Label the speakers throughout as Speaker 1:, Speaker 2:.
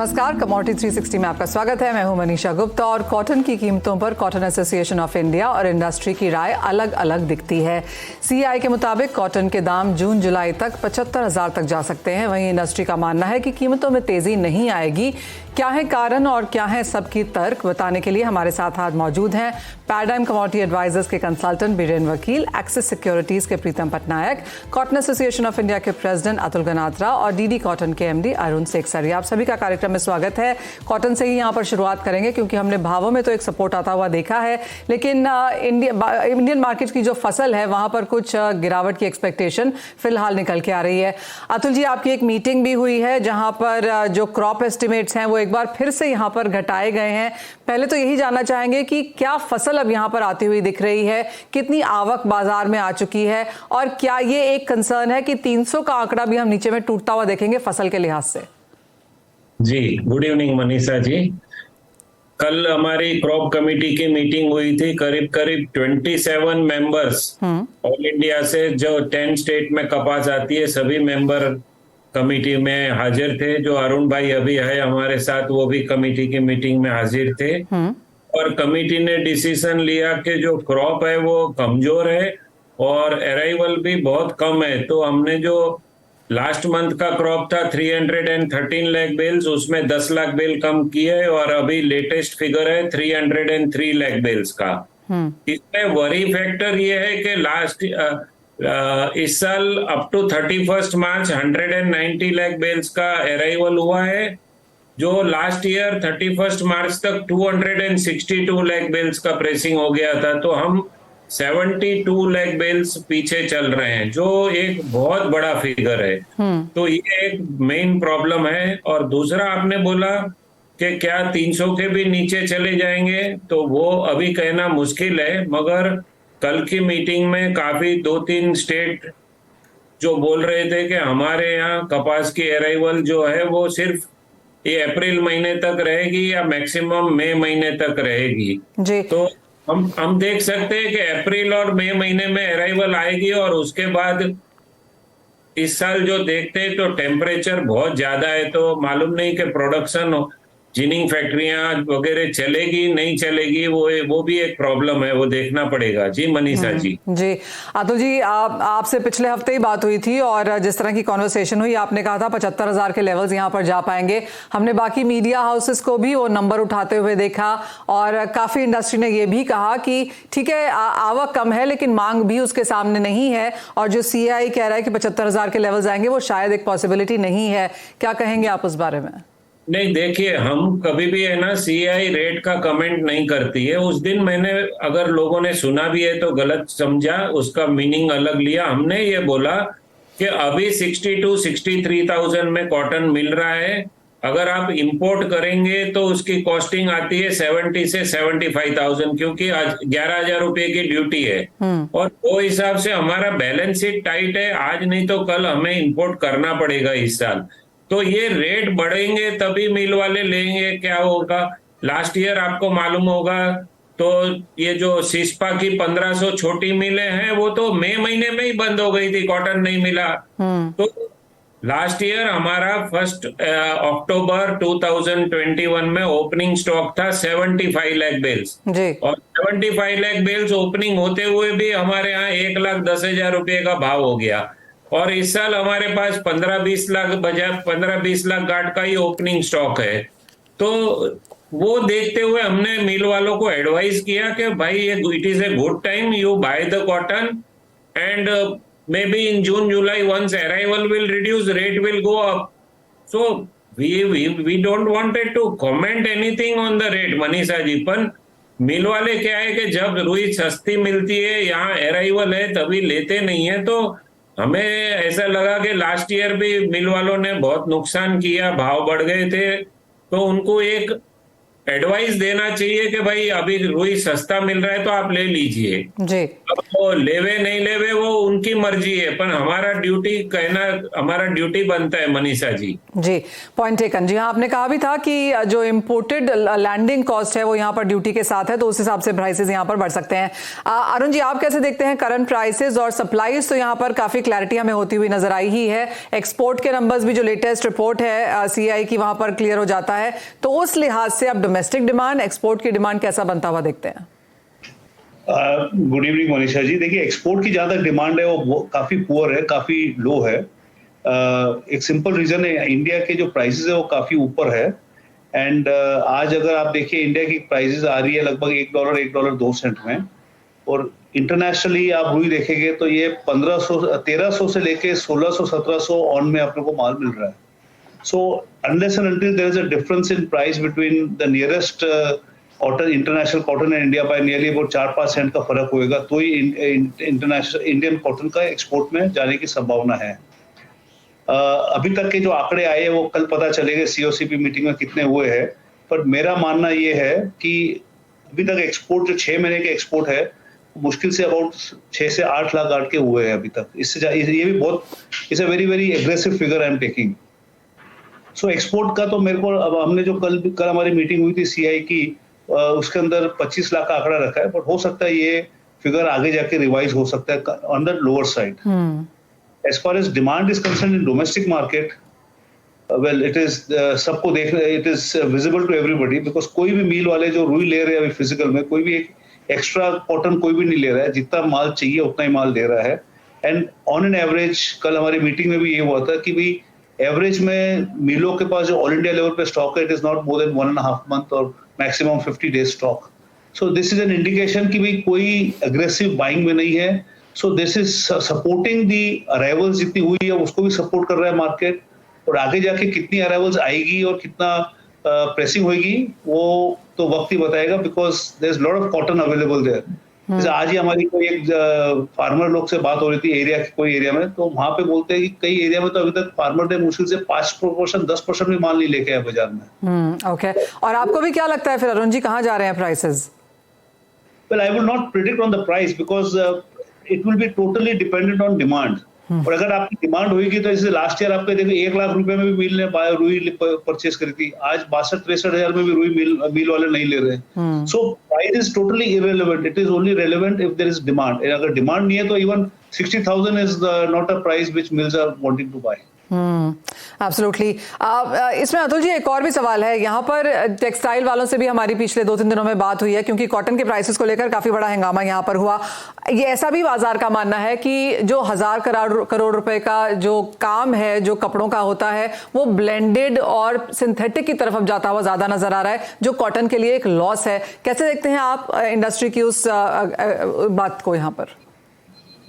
Speaker 1: नमस्कार, कमोडिटी 360 में आपका स्वागत है। मैं हूं मनीषा गुप्ता और कॉटन की कीमतों पर कॉटन एसोसिएशन ऑफ इंडिया और इंडस्ट्री की राय अलग अलग दिखती है। सीआई के मुताबिक कॉटन के दाम जून जुलाई तक 75,000 तक जा सकते हैं। वहीं इंडस्ट्री का मानना है कि कीमतों में तेजी नहीं आएगी। क्या है कारण और क्या है सबकी तर्क, बताने के लिए हमारे साथ आज मौजूद हैं पैराडाइम कमोडिटी एडवाइजर्स के consultant Biren Vakil, Axis Securities के Pritam Patnaik, cotton association of India के प्रेसिडेंट अतुल गनात्रा और डीडी कॉटन के एमडी अरुण सेकसरिया। आप सभी का कार्यक्रम में स्वागत है। कॉटन से ही यहाँ पर शुरुआत करेंगे क्योंकि हमने भावों में तो एक सपोर्ट आता हुआ देखा है, लेकिन इंडियन मार्केट की जो फसल है वहां पर कुछ गिरावट की एक्सपेक्टेशन फिलहाल निकल के आ रही है। अतुल जी, आपकी एक मीटिंग भी हुई है जहां पर जो क्रॉप एस्टिमेट्स हैं वो एक बार फिर से यहाँ पर घटाए गए हैं। पहले तो यही जानना चाहेंगे कि क्या फसल अब यहाँ पर आती हुई दिख रही है, कितनी आवक बाजार में आ चुकी है और क्या ये एक कंसर्न है कि 300 का आंकड़ा भी हम नीचे में टूटता हुआ देखेंगे फसल के लिहाज से?
Speaker 2: जी, गुड इवनिंग मनीषा जी। कल हमारी क्रॉप कमेटी की मीटिंग हुई थी। करीब 27 मेंबर्स ऑल इंडिया से, जो 10 स्टेट में कपास आती है, सभी मेंबर कमेटी में हाजिर थे। जो अरुण भाई अभी है हमारे साथ, वो भी कमेटी की मीटिंग में हाजिर थे। और कमेटी ने डिसीजन लिया कि जो क्रॉप है वो कमजोर है और अराइवल भी बहुत कम है। तो हमने जो लास्ट मंथ का क्रॉप था 313 लाख बेल्स, उसमें 10 लाख बेल कम किए और अभी लेटेस्ट फिगर है 303 लाख बेल्स का। इसमें वरी फैक्टर ये है कि इस साल up to 31 March 190 lakh bales का अराइवल हुआ है, जो लास्ट ईयर 31 मार्च तक 262 लाख बेल्स का प्रेसिंग हो गया था। तो हम 72 लाख बेल्स पीछे चल रहे हैं, जो एक बहुत बड़ा फिगर है। तो ये एक मेन प्रॉब्लम है। और दूसरा, आपने बोला कि क्या 300 के भी नीचे चले जाएंगे, तो वो अभी कहना मुश्किल है। मगर कल की मीटिंग में काफी 2-3 स्टेट जो बोल रहे थे कि हमारे यहाँ कपास की अराइवल जो है वो सिर्फ ये अप्रैल महीने तक रहेगी या मैक्सिमम मई महीने तक रहेगी जी। तो हम देख सकते हैं कि अप्रैल और मई महीने में अराइवल आएगी और उसके बाद इस साल जो देखते हैं तो टेम्परेचर बहुत ज्यादा है, तो मालूम नहीं कि प्रोडक्शन जिनिंग फैक्ट्रियां वगैरह चलेगी नहीं चलेगी, वो भी एक प्रॉब्लम है, वो देखना पड़ेगा। जी मनीषा जी।
Speaker 1: जी अतुल जी, आपसे पिछले हफ्ते ही बात हुई थी और जिस तरह की कॉन्वर्सेशन हुई, आपने कहा था 75,000 के लेवल्स यहां पर जा पाएंगे। हमने बाकी मीडिया हाउसेस को भी वो नंबर उठाते हुए देखा और काफी इंडस्ट्री ने ये भी कहा कि ठीक है, आवक कम है लेकिन मांग भी उसके सामने नहीं है, और जो सीआई कह रहा है कि 75,000 के लेवल्स आएंगे वो शायद एक पॉसिबिलिटी नहीं है। क्या कहेंगे आप उस बारे में?
Speaker 2: नहीं, देखिए, हम कभी भी है ना सीआई रेट का कमेंट नहीं करती है। उस दिन मैंने, अगर लोगों ने सुना भी है तो गलत समझा, उसका मीनिंग अलग लिया। हमने ये बोला कि अभी 62-63,000 में कॉटन मिल रहा है। अगर आप इंपोर्ट करेंगे तो उसकी कॉस्टिंग आती है 70 से 75,000, क्योंकि 11,000 रुपए की ड्यूटी है। और वो हिसाब से हमारा बैलेंस शीट टाइट है। आज नहीं तो कल हमें इंपोर्ट करना पड़ेगा इस साल। तो ये रेट बढ़ेंगे तभी मिल वाले लेंगे। क्या होगा, लास्ट ईयर आपको मालूम होगा तो ये जो सिस्पा की 1500 छोटी मिलें हैं वो तो मई महीने में ही बंद हो गई थी, कॉटन नहीं मिला। तो लास्ट ईयर हमारा 1 अक्टूबर 2021 में ओपनिंग स्टॉक था 75 लाख बेल्स, और 75 लाख बेल्स ओपनिंग होते हुए भी हमारे यहाँ 1,10,000 रुपये का भाव हो गया। और इस साल हमारे पास 15-20 लाख बजाय 15-20 लाख गार्ड का ही ओपनिंग स्टॉक है। तो वो देखते हुए हमने मिल वालों को एडवाइस किया कि भाई it is a good time, you buy the cotton and may be in June July once arrival will reduce, rate will go up. So we don't wanted to comment anything on the rate Manisha ji, पर mill वाले क्या है कि जब रुई सस्ती मिलती है, यहाँ अराइवल है, तभी लेते नहीं है। तो हमें ऐसा लगा कि लास्ट ईयर भी मिल वालों ने बहुत नुकसान किया, भाव बढ़ गए थे, तो उनको एक एडवाइस देना चाहिए कि भाई अभी रुई सस्ता मिल रहा है तो आप ले लीजिए।
Speaker 1: जी
Speaker 2: अब वो लेवे नहीं लेवे वो उनकी मर्जी है, पर हमारा ड्यूटी कहना, हमारा ड्यूटी बनता है मनीषा जी।
Speaker 1: जी, पॉइंट टेकन। जी हाँ, आपने कहा भी था कि जो इम्पोर्टेड लैंडिंग कॉस्ट है वो यहाँ पर ड्यूटी के साथ है, तो उस हिसाब से प्राइसेस यहाँ पर बढ़ सकते हैं। अरुण जी, आप कैसे देखते हैं करंट प्राइसेस और सप्लाईज? तो यहाँ पर काफी क्लैरिटी हमें होती हुई नजर आई ही है। एक्सपोर्ट के नंबर्स भी जो लेटेस्ट रिपोर्ट है सीआई की वहां पर क्लियर हो जाता है, तो उस लिहाज से अब डोमेस्टिक डिमांड, एक्सपोर्ट की डिमांड कैसा बनता हुआ देखते हैं?
Speaker 3: Good evening Manisha ji. देखिए, एक्सपोर्ट की जहां तक डिमांड है वो काफी पुअर है, काफी लो है। एक सिंपल रीजन है, इंडिया के जो प्राइसेस है वो काफी ऊपर है। एंड आज अगर आप देखिए इंडिया की प्राइसेस आ रही है लगभग $1 में, और इंटरनेशनली आप रुई देखेंगे तो ये 1300 से लेके 1600-1700 ऑन में अपने को माल मिल रहा है। So unless and until there is a difference in price between the nearest cotton, international cotton and India by nearly about 4-5 cent का फर्क होएगा, तो ही इंटरनेशनल इंडियन कॉटन का एक्सपोर्ट में जाने की संभावना है। अभी तक के जो आंकड़े आए हैं वो कल पता चलेगा सीओसीपी मीटिंग में कितने हुए हैं, पर मेरा मानना ये है कि अभी तक एक्सपोर्ट जो 6 महीने के एक्सपोर्ट है मुश्किल से अबाउट 6 से 8 लाख गार्ड के हुए हैं अभी तक। इससे ये भी बहुत, it's a very very aggressive figure I am taking. So export का तो मेरे को, अब हमने जो कल हमारी मीटिंग हुई थी सीआई की, उसके अंदर 25 लाख का आंकड़ा रखा है, बट हो सकता है ये फिगर आगे जाके रिवाइज हो सकता है on the lower side. As far as demand is concern in domestic market, well it is सबको देख, it is visible to everybody, because कोई भी मील वाले जो रुई ले रहे हैं अभी फिजिकल में, कोई भी एक एक्स्ट्रा कॉटन कोई भी नहीं ले रहा है, जितना माल चाहिए उतना ही माल दे रहा है। एंड ऑन एन एवरेज कल हमारी मीटिंग में भी ये हुआ था कि भाई एवरेज में मिलों के पास जो ऑल इंडिया लेवल पे स्टॉक है, it is not more than 1.5 month और maximum 50 days stock. So this is an indication कि भाई कोई अग्रेसिव बाइंग में नहीं है। So this is supporting the arrivals जितनी हुई है उसको भी सपोर्ट कर रहा है मार्केट, और आगे जाके कितनी अराइवल्स आएगी और कितना प्रेसिंग होगी वो तो वक्त ही बताएगा, because there is lot of cotton available there. जैसे आज ही हमारी कोई एक फार्मर लोग से बात हो रही थी एरिया के कोई एरिया में, तो वहां पे बोलते हैं कि कई एरिया में तो अभी तक फार्मर ने मुश्किल से 5%, 10% भी माल नहीं लेके आए बाजार में।
Speaker 1: ओके, और आपको भी क्या लगता है फिर अरुण जी, कहाँ जा रहे हैं prices?
Speaker 3: Well, I will not predict on the price because it will be totally dependent on demand. और अगर आपकी डिमांड होगी तो जैसे लास्ट ईयर आपके देखो 1 लाख रुपए में भी मिल ने रुई परचेस करी थी, आज 62-63 हजार में भी रुई मिल वाले नहीं ले रहे। So price is totally irrelevant, it is only relevant if there is demand. अगर डिमांड नहीं है तो even 60,000 is not a price which mills are wanting to buy.
Speaker 1: Absolutely. इसमें अतुल जी एक और भी सवाल है, यहाँ पर टेक्सटाइल वालों से भी हमारी पिछले 2-3 दिनों में बात हुई है, क्योंकि कॉटन के प्राइसेस को लेकर काफी बड़ा हंगामा यहाँ पर हुआ। ये ऐसा भी बाजार का मानना है कि जो 1000 करोड़ रुपए का जो काम है, जो कपड़ों का होता है, वो ब्लेंडेड और सिंथेटिक की तरफ अब जाता हुआ ज्यादा नजर आ रहा है, जो कॉटन के लिए एक लॉस है। कैसे देखते हैं आप इंडस्ट्री की उस बात को यहाँ पर?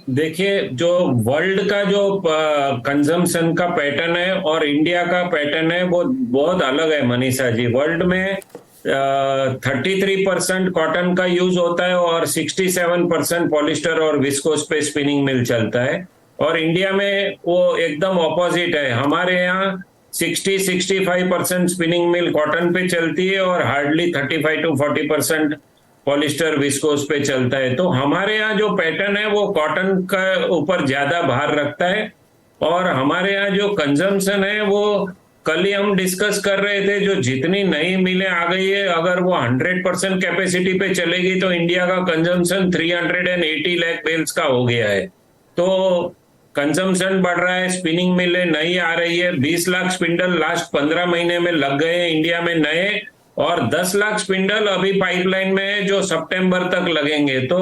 Speaker 2: देखिए, जो वर्ल्ड का जो कंजम्पशन का पैटर्न है और इंडिया का पैटर्न है वो बहुत अलग है मनीषा जी। वर्ल्ड में 33% कॉटन का यूज होता है और 67% पॉलिस्टर और विस्कोस पे स्पिनिंग मिल चलता है, और इंडिया में वो एकदम ऑपोजिट है। हमारे यहाँ 60-65% स्पिनिंग मिल कॉटन पे चलती है और हार्डली 35-40% पॉलिस्टर विस्कोस पे चलता है। तो हमारे यहाँ जो पैटर्न है वो कॉटन का ऊपर ज्यादा भार रखता है, और हमारे यहाँ जो कंजम्पशन है वो कल ही हम डिस्कस कर रहे थे, जो जितनी नई मिलें आ गई है, अगर वो 100% कैपेसिटी पे चलेगी तो इंडिया का कंजम्पशन 380 लाख बेल्स का हो गया है। तो कंजम्पशन बढ़ रहा है, स्पिनिंग मिलें नई आ रही है। 20 लाख स्पिंडल लास्ट 15 महीने में लग गए हैं इंडिया में नए, और 10 लाख स्पिंडल अभी पाइपलाइन में है जो सितंबर तक लगेंगे। तो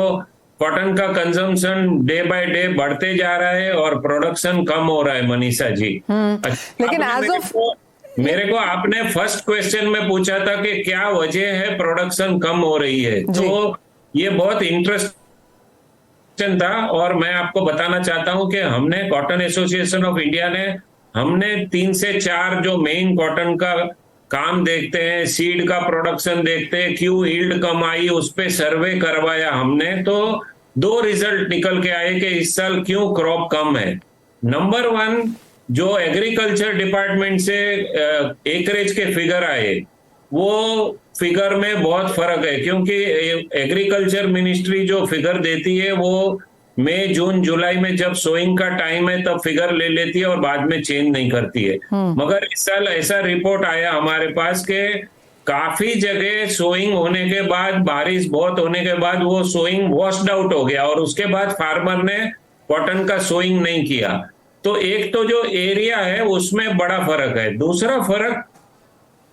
Speaker 2: कॉटन का कंजम्पशन डे बाय डे बढ़ते जा रहा है और प्रोडक्शन कम हो रहा है मनीषा जी।
Speaker 1: लेकिन एज ऑफ
Speaker 2: मेरे को आपने फर्स्ट क्वेश्चन में पूछा था कि क्या वजह है प्रोडक्शन कम हो रही है, तो ये बहुत इंटरेस्टिंग था, और मैं आपको बताना चाहता हूं कि हमने कॉटन एसोसिएशन ऑफ इंडिया ने हमने 3 से 4 जो मेन कॉटन का काम देखते हैं, सीड का प्रोडक्शन देखते हैं, क्यों यील्ड कम आई, उस पे सर्वे करवाया हमने। तो 2 रिजल्ट निकल के आए कि इस साल क्यों क्रॉप कम है। नंबर 1, जो एग्रीकल्चर डिपार्टमेंट से एकरेज के फिगर आए वो फिगर में बहुत फर्क है, क्योंकि एग्रीकल्चर मिनिस्ट्री जो फिगर देती है वो मई जून जुलाई में जब सोइंग का टाइम है तब फिगर ले लेती है और बाद में चेंज नहीं करती है। मगर इस साल ऐसा रिपोर्ट आया हमारे पास के काफी जगह सोइंग होने के बाद, बारिश बहुत होने के बाद वो सोइंग वॉश्ड आउट हो गया और उसके बाद फार्मर ने कॉटन का सोइंग नहीं किया। तो एक तो जो एरिया है उसमें बड़ा फर्क है। दूसरा फर्क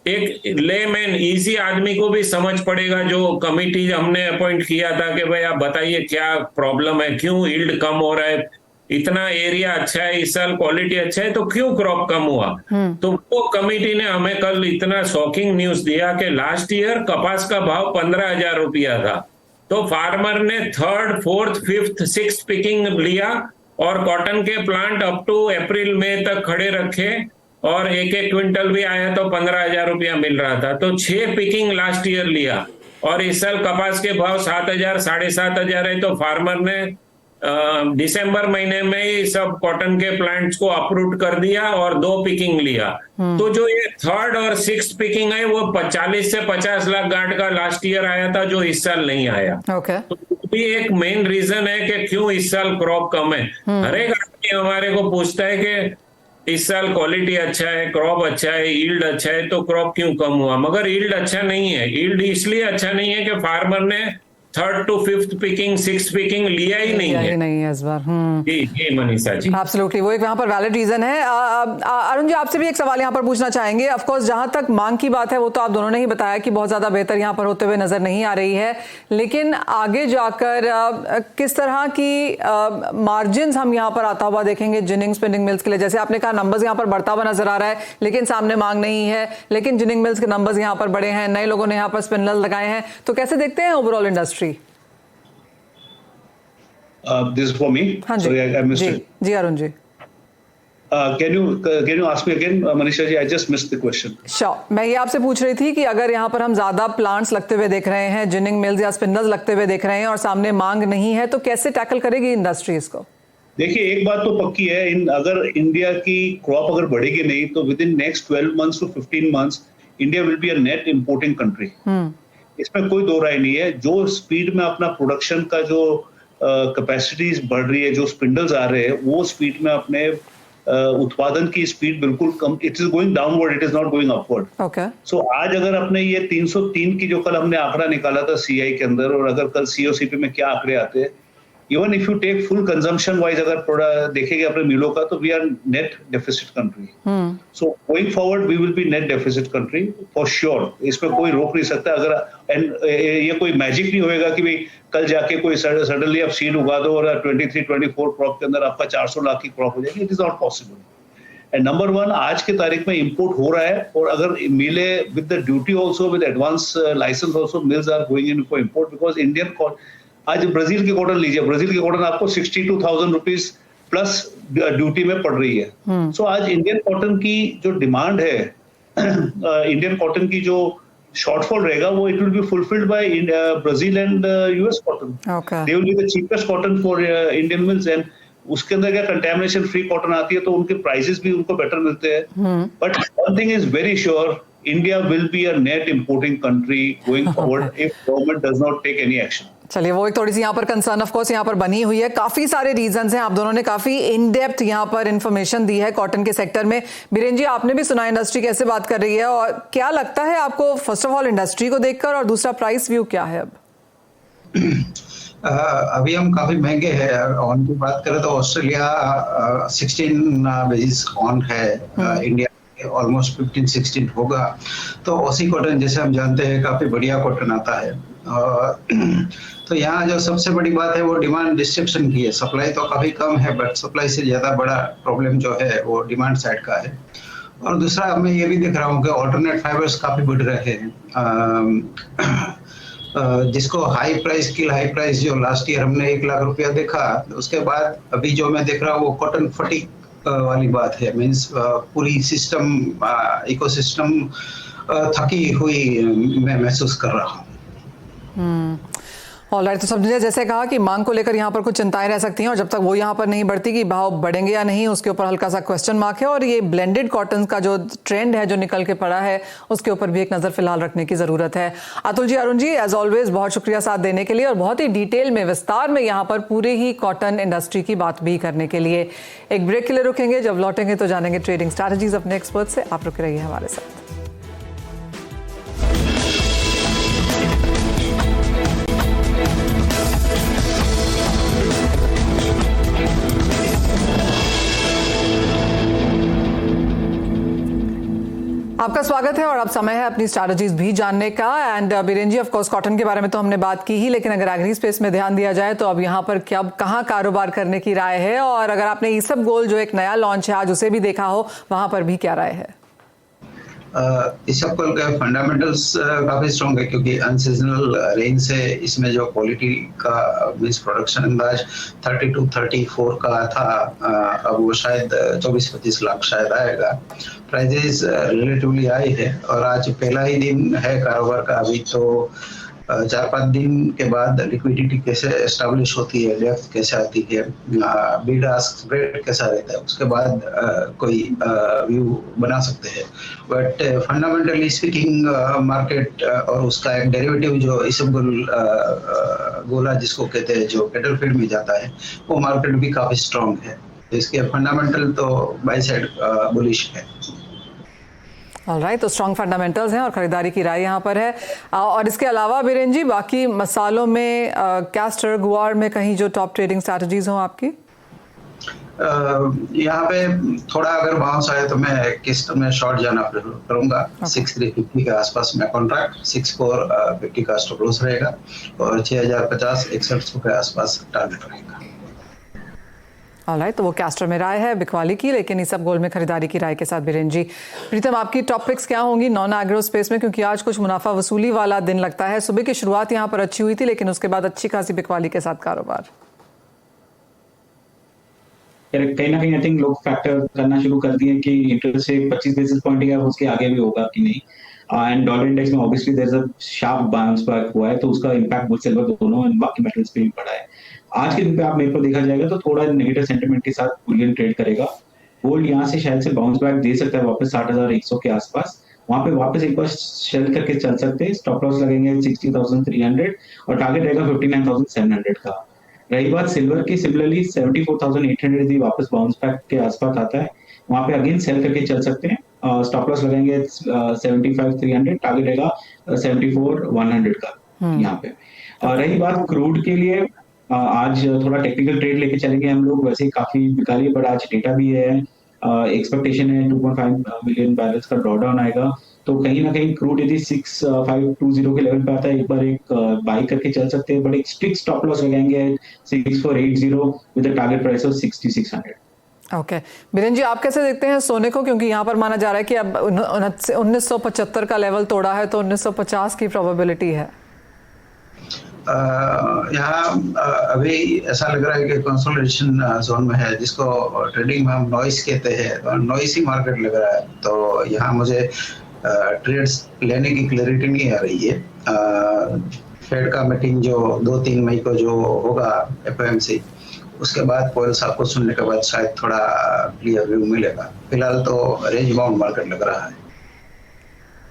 Speaker 2: एक लेमैन इजी आदमी को भी समझ पड़ेगा, जो कमिटी हमने अपॉइंट किया था कि भाई आप बताइए क्या प्रॉब्लम है, क्यों यील्ड कम हो रहा है, इतना एरिया अच्छा है, इस साल क्वालिटी अच्छा है, तो क्यों क्रॉप कम हुआ। तो वो कमिटी ने हमें कल इतना शॉकिंग न्यूज दिया कि लास्ट ईयर कपास का भाव 15,000 रुपया था, तो फार्मर ने 3rd, 4th, 5th, 6th picking लिया और कॉटन के प्लांट अप टू अप्रैल मई तक खड़े रखे और एक एक क्विंटल भी आया तो 15,000 रुपया मिल रहा था। तो 6 पिकिंग लास्ट ईयर लिया और इस साल कपास के भाव 7,000, 7,500 है, तो फार्मर ने दिसंबर महीने में ही सब कॉटन के प्लांट्स को अप्रूव कर दिया और 2 पिकिंग लिया। तो जो ये 3rd और 6th पिकिंग है वो 40 से 50 लाख गांठ का लास्ट ईयर आया था, जो इस साल नहीं आया। तो भी एक मेन रीजन है कि क्यों इस साल क्रॉप कम है। हर एक आदमी हमारे को पूछता है कि इस साल क्वालिटी अच्छा है, क्रॉप अच्छा है, यील्ड अच्छा है, तो क्रॉप क्यों कम हुआ। मगर यील्ड अच्छा नहीं है। यील्ड इसलिए अच्छा नहीं है कि फार्मर ने 3rd to 5th picking, 6th picking लिया ही नहीं है इस बार। जी मनीषा जी,
Speaker 1: एब्सोल्युटली, वो एक यहाँ पर वैलिड रीजन है। अरुण जी, आपसे भी एक सवाल यहाँ पर पूछना चाहेंगे। ऑफ कोर्स जहाँ तक मांग की बात है वो तो आप दोनों ने ही बताया कि बहुत ज्यादा बेहतर यहाँ पर होते हुए नजर नहीं आ रही है, लेकिन आगे जाकर किस तरह की मार्जिन हम यहाँ पर आता हुआ देखेंगे जिनिंग स्पिनिंग मिल्स के लिए। जैसे आपने कहा नंबर्स यहाँ पर बढ़ता हुआ नजर आ रहा है, लेकिन सामने मांग नहीं है, लेकिन जिनिंग मिल्स के नंबर्स यहाँ पर बड़े हैं, नए लोगों ने यहाँ पर स्पिनल लगाए हैं, तो कैसे देखते हैं overall industry?
Speaker 3: This is for me. Sorry, I missed it.
Speaker 1: जी Arun ji,
Speaker 3: can you ask me again, Manisha ji? I just missed the question.
Speaker 1: Sure. मैं ये आपसे पूछ रही थी कि अगर यहाँ पर हम ज्यादा प्लांट्स लगते हुए देख रहे हैं, जिनिंग मिल्स या स्पिनल्स लगते हुए देख रहे हैं और सामने मांग नहीं है, तो कैसे टैकल करेगी इंडस्ट्री इसको?
Speaker 3: देखिए, एक बात तो पक्की है, अगर इंडिया की क्रॉप अगर बढ़ेगी नहीं तो with in next 12 months to 15 months India will be a net importing country. इसमें कोई दो राय नहीं है। जो स्पीड में अपना प्रोडक्शन का जो कैपेसिटीज बढ़ रही है, जो स्पिंडल्स आ रहे हैं, वो स्पीड में अपने उत्पादन की स्पीड बिल्कुल कम, it is going downward, it is not going upward. So आज अगर अपने ये 303 की जो कल हमने आंकड़ा निकाला था सीआई के अंदर, और अगर कल सीओसीपी में क्या आंकड़े आते हैं, even if you take full consumption wise अगर देखेंगे अपने मिलों का, तो we are net deficit country. So going forward we will be net deficit country for sure. इसमें कोई रोक नहीं सकता। अगर ये कोई मैजिक नहीं होएगा कि भाई कल जाके कोई सडनली आप सीड उगा दो और 23-24 क्रॉप के अंदर आपका 400 लाख की क्रॉप हो जाएगी। It is not possible. And number 1, आज के तारीख में इंपोर्ट हो रहा है, और अगर मिले with the duty also, with advance licence also, mills are going in for import, because Indian, आज ब्राजील की कॉटन लीजिए, ब्राजील की कॉटन आपको 62,000 रुपीज प्लस ड्यूटी में पड़ रही है। सो आज इंडियन कॉटन की जो डिमांड है, इंडियन कॉटन की जो शॉर्टफॉल रहेगा, वो it will be fulfilled by Brazil and US cotton. They will be the cheapest cotton for Indian mills. And उसके अंदर क्या कंटेमिनेशन फ्री कॉटन आती है, तो उनके प्राइसेस भी उनको बेटर मिलते हैं। But one thing is very sure, India will be a net importing country going forward if government does not take any action.
Speaker 1: चलिए, वो एक थोड़ी सी यहाँ पर कंसर्न ऑफ कोर्स यहाँ पर बनी हुई है। काफी सारे रीजंस हैं, आप दोनों ने काफी इन डेप्थ यहाँ पर इंफॉर्मेशन दी है कॉटन के सेक्टर में। बीरेन जी, आपने भी सुना इंडस्ट्री कैसे बात कर रही है, और क्या लगता है आपको फर्स्ट ऑफ ऑल इंडस्ट्री को देखकर, और दूसरा प्राइस व्यू क्या है अब?
Speaker 4: अभी हम काफी महंगे हैं। ऑन की बात करें तो ऑस्ट्रेलिया 16 बेसिस ऑन है, इंडिया ऑलमोस्ट 15-16 होगा। तो ओसी कॉटन जैसे हम जानते हैं काफी बढ़िया कॉटन आता है। तो यहाँ जो सबसे बड़ी बात है वो डिमांड डिस्ट्रिब्यूशन की है। सप्लाई तो काफी कम है, बट सप्लाई से ज्यादा बड़ा प्रॉब्लम जो है वो डिमांड साइड का है। और दूसरा मैं ये भी देख रहा हूँ कि ऑल्टरनेट फाइबर्स काफी बढ़ रहे हैं, जिसको हाई प्राइस जो लास्ट ईयर हमने 1 लाख रुपया देखा, उसके बाद अभी जो मैं देख रहा हूँ वो कॉटन फटीग वाली बात है। मीन्स पूरी सिस्टम, इकोसिस्टम थकी हुई मैं महसूस कर रहा हूँ।
Speaker 1: ऑलराइट, तो सबने जैसे कहा कि मांग को लेकर यहाँ पर कुछ चिंताएं रह सकती हैं और जब तक वो यहाँ पर नहीं बढ़ती कि भाव बढ़ेंगे या नहीं उसके ऊपर हल्का सा क्वेश्चन मार्क है। और ये ब्लेंडेड कॉटन का जो ट्रेंड है जो निकल के पड़ा है उसके ऊपर भी एक नजर फिलहाल रखने की जरूरत है। अतुल जी, अरुण जी, एज ऑलवेज बहुत शुक्रिया साथ देने के लिए और बहुत ही डिटेल में विस्तार में यहाँ पर पूरे ही कॉटन इंडस्ट्री की बात भी करने के लिए। एक ब्रेक के लिए रुकेंगे, जब लौटेंगे तो जानेंगे ट्रेडिंग स्ट्रैटेजीज अपने एक्सपर्ट से। आप रुके रहिए हमारे साथ। आपका स्वागत है और अब समय है अपनी स्ट्रैटेजीज भी जानने का। And Biren ji, of course cotton के बारे में तो हमने बात की ही, लेकिन अगर एग्री स्पेस में ध्यान दिया जाए तो अब यहाँ पर क्या कहाँ कारोबार करने की राय है, और अगर आपने ईसब गोल्ड जो एक नया लॉन्च है आज उसे भी देखा हो वहां पर भी क्या राय है?
Speaker 4: ईसब गोल्ड का फंडामेंटल्स काफी स्ट्रॉन्ग है क्योंकि अनसीजनल रेंज से इसमें जो क्वालिटी का मींस प्रोडक्शन अंदाज 32-34 का था, अब वो शायद 24-25 लाख शायद आएगा। प्राइजेस रिलेटिवली हाई है और आज पहला ही दिन है कारोबार का। अभी तो 4-5 दिन के बाद लिक्विडिटी कैसे एस्टेब्लिश होती है, डेप्थ कैसे आती है, बिड आस्क स्प्रेड कैसा रहता है, उसके बाद कोई व्यू बना सकते हैं। बट फंडामेंटली स्पीकिंग मार्केट और उसका एक डेरिवेटिव जो इसबगोल गोला जिसको कहते हैं जो कैटल फीड में जाता है, वो मार्केट भी काफी स्ट्रॉन्ग है। इसके फंडामेंटल तो बाय साइड बुलिश है।
Speaker 1: ऑलराइट, तो स्ट्रॉन्ग फंडामेंटल्स हैं और खरीदारी की राय यहाँ पर है। और इसके अलावा बीरेन जी, बाकी मसालों में कैस्टर गुआर में कहीं जो टॉप ट्रेडिंग स्ट्रैटेजीज हों आपकी?
Speaker 4: यहाँ पे थोड़ा अगर बाउंस आए तो मैं कैस्टर में शॉर्ट जाना प्रेफर करूंगा। 6350 के आसपास में कॉन्ट्रैक्ट, 6450 का स्टॉप लॉस रहेगा और 6050-6100 के आसपास टारगेट रहेगा।
Speaker 1: ऑलराइट, तो वो कैस्टर में राय है बिकवाली की, लेकिन ईसब गोल्ड में खरीदारी की राय के साथ बीरेन जी। प्रीतम, आपकी टॉपिक्स क्या होंगी नॉन एग्रो स्पेस में, क्योंकि आज कुछ मुनाफा वसूली वाला दिन लगता है। सुबह की शुरुआत यहाँ पर अच्छी हुई थी लेकिन उसके बाद अच्छी खासी बिकवाली के साथ कारोबार।
Speaker 5: कहीं ना कहीं आई थिंक लोग फैक्टर करना शुरू कर दिए कि इंटरेस्ट रेट 25 बेसिस पॉइंट या उसके आगे भी होगा कि नहीं। एंड डॉलर इंडेक्स में obviously there is a sharp bounce back हुआ है, तो उसका इंपैक्ट गोल्ड सिल्वर दोनों और बाकी मेटल्स पे भी पड़ा है। आज के दिन पे आप मेरे को देखा जाएगा तो थोड़ा नेगेटिव सेंटीमेंट के साथ बुलियन ट्रेड करेगा। गोल्ड यहाँ से शायद से बाउंस बैक दे सकता है वापस 60,100 के आसपास, वहां पे वापस एक बार शेल करके चल सकते हैं। स्टॉप लॉस लगेंगे 60,300 और टारगेट रहेगा 59,700 का। रही बात सिल्वर की, सिमिलरली 74,800 यदि वापस बाउंस बैक के आसपास आता है वहां पे अगेन सेल करके चल सकते हैं। स्टॉप लॉस लगेंगे 75,300, टारगेट रहेगा 74,100 का यहाँ पे। रही बात क्रूड के लिए, आज थोड़ा टेक्निकल ट्रेड लेके चलेंगे हम लोग। वैसे काफी बिकारी, बट आज डेटा भी है, एक्सपेक्टेशन है 2.5 मिलियन बैरल्स का ड्रॉडाउन आएगा, तो कहीं ना कहीं क्रूड यदि 6520 के लेवल पे आता है एक बार एक बाई करके चल सकते हैं, बट एक स्ट्रिक्ट स्टॉप लॉस लगाएंगे 6480 with a target price of 6600।
Speaker 1: Okay, Biren ji, आप कैसे देखते हैं सोने को, क्योंकि यहाँ पर माना जा रहा है कि अब 1975 का लेवल तोड़ा है तो 1950 की प्रोबेबिलिटी है।
Speaker 4: यहाँ अभी ऐसा लग रहा है कि कंसोलिडेशन जोन में है, जिसको ट्रेडिंग में हम नॉइस कहते हैं, नॉइसी मार्केट लग रहा है। तो यहाँ मुझे ट्रेड्स लेने की क्लैरिटी नहीं आ रही है। फेड का मीटिंग जो 2-3 मई को जो होगा FOMC, उसके बाद पॉवेल साहब को सुनने के बाद शायद थोड़ा क्लियर व्यू मिलेगा। फिलहाल तो रेंज बाउंड मार्केट लग रहा है।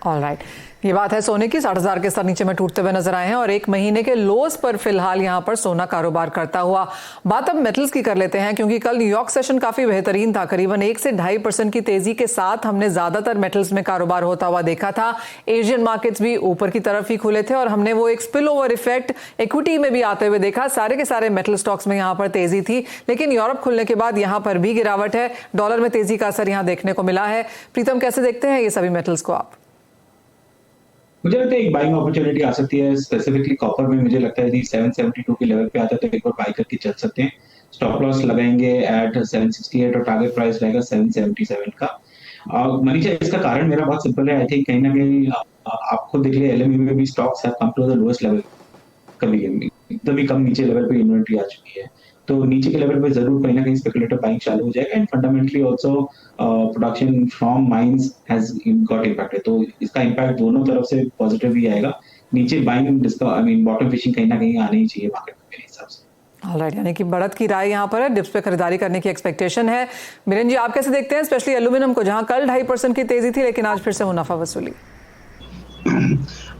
Speaker 1: ऑलराइट, ये बात है सोने की। 60,000 के स्तर नीचे में टूटते हुए नजर आए हैं और एक महीने के लोस पर फिलहाल यहां पर सोना कारोबार करता हुआ। बात अब मेटल्स की कर लेते हैं, क्योंकि कल न्यूयॉर्क सेशन काफी बेहतरीन था। करीबन 1 से 2.5% की तेजी के साथ हमने ज्यादातर मेटल्स में कारोबार होता हुआ देखा था। एशियन मार्केट्स भी ऊपर की तरफ ही खुले थे और हमने वो एक स्पिल ओवर इफेक्ट इक्विटी में भी आते हुए देखा। सारे के सारे मेटल स्टॉक्स में यहाँ पर तेजी थी, लेकिन यूरोप खुलने के बाद यहाँ पर भी गिरावट है। डॉलर में तेजी का असर यहाँ देखने को मिला है। प्रीतम, कैसे देखते हैं ये सभी मेटल्स को आप?
Speaker 5: मुझे लगता है एक बाइंग अपॉर्चुनिटी आ सकती है, स्पेसिफिकली कॉपर में। मुझे लगता है यदि 772 के लेवल पे आता है तो एक बार बाई करके चल सकते हैं। स्टॉप लॉस लगाएंगे एट 768 और टारगेट प्राइस रहेगा 777 का। मनीषा, इसका कारण मेरा बहुत सिंपल है। आई थिंक कहीं ना कहीं आप खुद देख लिया, LME में भी stocks have come to the lowest level. कभी एकदम ही कम नीचे लेवल पे इन्वेंटरी आ चुकी है, तो नीचे के लेवल पे जरूर कहीं ना कहीं स्पेकुलेटिव बाइंग चालू हो जाएगा। And fundamentally also production from mines has got impacted, तो इसका इंपैक्ट दोनों तरफ से पॉजिटिव ही आएगा। नीचे बाइंग बॉटम फिशिंग कहीं ना कहीं आनी ही चाहिए मार्केट में मेरे हिसाब से।
Speaker 1: ऑलराइट, यानी कि बढ़त की राय यहाँ पर है, डिप्स पे खरीदारी करने की एक्सपेक्टेशन है। बीरेन जी, आप कैसे देखते हैं स्पेशली एल्यूमिनियम को, जहां कल 2.5% की तेजी थी लेकिन आज फिर से मुनाफा वसूली?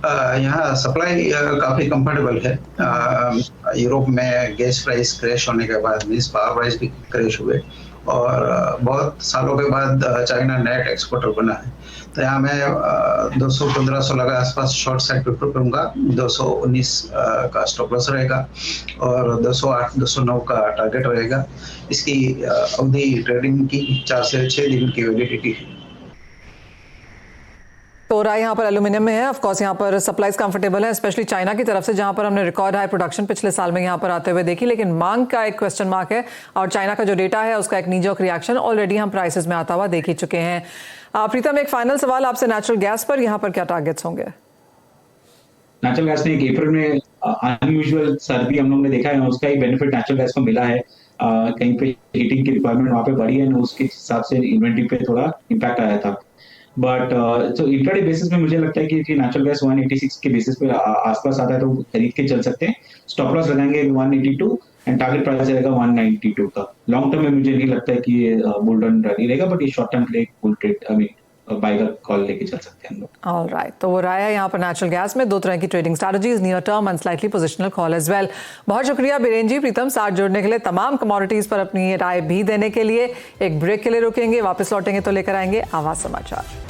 Speaker 4: यहाँ सप्लाई काफी कंफर्टेबल है। यूरोप में गैस प्राइस क्रैश होने के बाद मीन्स पावर प्राइस भी क्रैश हुए और बहुत सालों के बाद चाइना नेट एक्सपोर्टर बना है। तो यहाँ मैं 200-1500 लगा आसपास शॉर्ट साइड प्रेफर करूंगा। 219 का स्टॉप लॉस रहेगा और 208-209 का टारगेट रहेगा। इसकी अवधि ट्रेडिंग की 4 से 6 दिन की वैलिडिटी है।
Speaker 1: तो राय यहाँ पर एल्यूमिनियम में है। ऑफ कोर्स यहाँ पर सप्लाईज कंफर्टेबल है, स्पेशली चाइना की तरफ से, जहाँ पर हमने रिकॉर्ड हाई प्रोडक्शन पिछले साल में यहाँ पर आते हुए देखी, लेकिन मांग का एक क्वेश्चन मार्क है और चाइना का जो डेटा है उसका एक नीजोक रिएक्शन ऑलरेडी हम प्राइसेस में आता हुआ देख ही चुके हैं। प्रीतम, एक फाइनल सवाल आपसे नेचुरल गैस पर, यहाँ पर क्या टारगेट्स होंगे?
Speaker 5: नेचुरल गैस ने अप्रैल में अनयूजुअल सर्दी हम लोग ने देखा है, उसका ही बेनिफिट नेचुरल गैस को मिला है। कहीं पे हीटिंग की रिक्वायरमेंट वहाँ पे बढ़ी है, उसके हिसाब से इन्वेंट्री पे थोड़ा इम्पैक्ट आया था। बट तो इंट्राडे बेसिस में मुझे लगता है कि नेचुरल गैस 186 के बेसिस पे आसपास आता है तो खरीद के चल सकते हैं। स्टॉप लॉस लगाएंगे 182 एंड टारगेट प्राइस रहेगा 192 का। लॉन्ग टर्म में मुझे नहीं लगता है कि ये बुल रन रही रहेगा, बट ये शॉर्ट टर्म के लिए बुल ट्रेड बाय का कॉल लेके चल सकते हैं हम लोग।
Speaker 1: ऑलराइट, तो वो राय है यहाँ पर नेचुरल गैस में 2 तरह की trading strategies, near term and slightly positional call as well. बहुत शुक्रिया बीरेन जी, प्रीतम, साथ जोड़ने के लिए, तमाम कमोडिटीज पर अपनी राय भी देने के लिए। एक ब्रेक के लिए रुकेंगे, वापस लौटेंगे तो लेकर आएंगे आवाज समाचार।